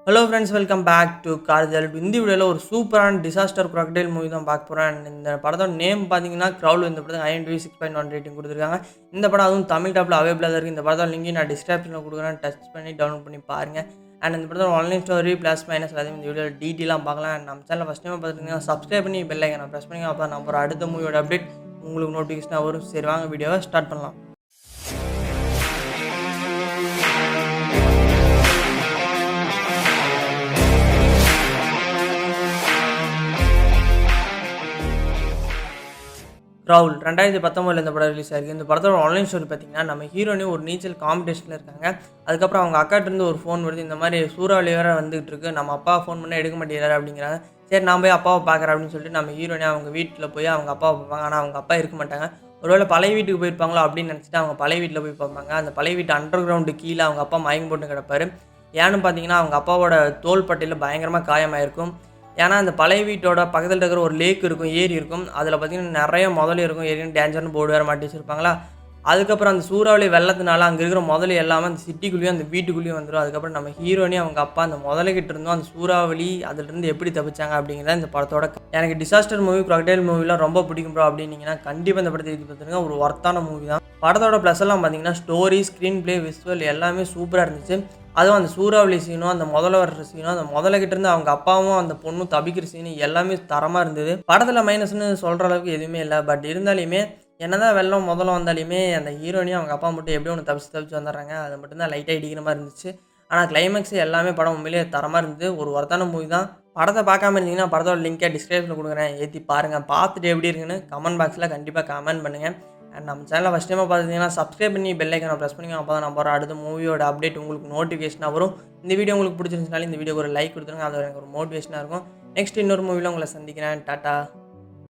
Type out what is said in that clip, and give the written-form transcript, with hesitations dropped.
Hello friends, welcome back to கார்ஜல். இந்த வீடியோவில் ஒரு சூப்பரான டிசாஸ்டர் crocodile மூவி தான் பார்க்க போகிறேன். இந்த படத்தோட நேம் பார்த்தீங்கன்னா க்ரௌல். இந்த படத்துக்கு IMDb 6.1 ரேட்டிங் கொடுத்துருக்காங்க. இந்த படம் அதுவும் தமிழ் டாப்பில் அவைலபிளாக இருக்குது. இந்த படத்தோட லிங்க் நான் டிஸ்கிரிப்ஷனில் கொடுக்குறேன், டச் பண்ணி டவுன்லோட் பண்ணி பாருங்கள். அண்ட் இந்த படத்தோட ஆன்லைன் ஸ்டோரி ப்ளஸ் மைனஸ் எல்லாத்தையும் இந்த வீடியோவில் டீட்டெயிலாக பார்க்கலாம். அண்ட் நம்ம சேனல் ஃபஸ்ட் டைம் பார்த்துருந்தீங்கன்னா சப்ஸ்கிரைப் பண்ணி பெல் ஐக்கனை ப்ரெஸ் பண்ணி அப்போ நம்ம ஒரு அடுத்த மூவியோட அப்டேட் உங்களுக்கு நோட்டிஃபிகேஷனாக வரும். சரி, வாங்க வீடியோவை ஸ்டார்ட் பண்ணலாம். ராகுல் 2019 இந்த படம் ரிலீஸ் ஆகிருக்கு. இந்த படத்தோட ஆன்லைன் ஸ்டோரி பார்த்தீங்கன்னா, நம்ம ஹீரோனி ஒரு நீச்சல் காம்படிஷனில் இருக்காங்க. அதுக்கப்புறம் அவங்க அக்காட்டிருந்து ஒரு ஃபோன் வருது, இந்த மாதிரி சூறாவளி வேறு வந்துகிட்டு இருக்கு, நம்ம அப்பா ஃபோன் பண்ணால் எடுக்க மாட்டேங்கிறாரு அப்படிங்கிறாங்க. சரி, நான் போய் அப்பாவை பார்க்குறேன் அப்படின்னு சொல்லிட்டு நம்ம ஹீரோனி அவங்க வீட்டில் போய் அவங்க அப்பாவை பார்ப்பாங்க. ஆனால் அவங்க அப்பா இருக்க மாட்டாங்க. ஒருவேளை பழைய வீட்டுக்கு போயிருப்பாங்களோ அப்படின்னு நினச்சிட்டு அவங்க பழைய வீட்டில் போய் பார்ப்பாங்க. அந்த பழைய வீட்டு அண்டர் கிரவுண்டு கீழே அவங்க அப்பா மயங்கி போட்டு கிடப்பாரு. ஏன்னு பார்த்தீங்கன்னா, அவங்க அப்பாவோட தோல் பட்டையில் பயங்கரமாக காயமாயிருக்கும். ஏன்னா அந்த பழைய வீட்டோட பக்கத்தில் இருக்கிற ஒரு லேக் இருக்கும், ஏரி இருக்கும். அதில் பார்த்திங்கன்னா நிறைய முதலி இருக்கும். ஏரியும் டேஞ்சர்னு போர்டு வேறு மாட்டி வச்சுருப்பாங்களா. அதுக்கப்புறம் அந்த சூறாவளி வெள்ளத்தினால அங்கே இருக்கிற முதலி எல்லாமே அந்த சிட்டிக்குள்ளேயும் அந்த வீட்டுக்குள்ளேயும் வந்துடும். அதுக்கப்புறம் நம்ம ஹீரோனி அவங்க அப்பா அந்த முதலைக்கிட்ட இருந்தோம் அந்த சூறாவளி அதிலிருந்து எப்படி தப்பிச்சாங்க அப்படிங்கிறத இந்த படத்தோட. எனக்கு டிசாஸ்டர் மூவி crocodile மூவிலாம் ரொம்ப பிடிக்கும் ப்ரோ அப்படின்னீங்கன்னா கண்டிப்பாக இந்த படத்தை இது பார்த்துருங்க. ஒரு ஒர்த்தான மூவி தான். படத்தோட ப்ளஸ் எல்லாம் பார்த்தீங்கன்னா ஸ்டோரி, ஸ்க்ரீன் ப்ளே, விசுவல் எல்லாமே சூப்பராக இருந்துச்சு. அதுவும் அந்த சூறாவளி சீனும் அந்த முதல்ல வர்ற சீனும் அந்த முதலகிட்ட இருந்து அவங்க அப்பாவும் அந்த பொண்ணும் தப்பிக்கிற சீனு எல்லாமே தரமாக இருந்தது. படத்தில் மைனஸ்னு சொல்கிற அளவுக்கு எதுவுமே இல்லை. பட் இருந்தாலுமே என்னதான் வெள்ளம் முதல்ல வந்தாலுமே அந்த ஹீரோனியும் அவங்க அப்பா மட்டும் எப்படியும் ஒன்று தப்பிச்சு வந்துடுறாங்க. அது மட்டும்தான் லைட்டாக இடிக்கிற மாதிரி இருந்துச்சு. ஆனால் கிளைமேக்ஸ் எல்லாமே படம் உண்மையிலேயே தரமாக இருந்தது. ஒரு ஒர்த்தான மூவி தான். படத்தை பார்க்காம இருந்தீங்கன்னா படத்தோட லிங்கை டிஸ்கிரிப்ஷனில் கொடுக்குறேன், ஏற்றி பாருங்கள். பார்த்துட்டு எப்படி இருக்குன்னு கமெண்ட் பாக்ஸில் கண்டிப்பாக கமெண்ட் பண்ணுங்கள். அண்ட் நம்ம சேனலை ஃபஸ்ட் டைமாக பார்த்துட்டிங்கன்னா சப்ஸ்கிரைப் பண்ணி பெல் ஐக்கனை ப்ரெஸ் பண்ணிங்க. அப்போ தான் நம்ம அடுத்த மூவியோட அப்டேட் உங்களுக்கு நோட்டிஃபிகேஷனாக வரும். இந்த வீடியோ உங்களுக்கு பிடிச்சிருந்துச்சுனாலும் இந்த வீடியோக்கு ஒரு லைக் கொடுத்துருங்க. அது எனக்கு ஒரு மோட்டிவேஷனாக இருக்கும். நெக்ஸ்ட் இன்னொரு மூவியில் உங்களை சந்திக்கிறேன். டாட்டா.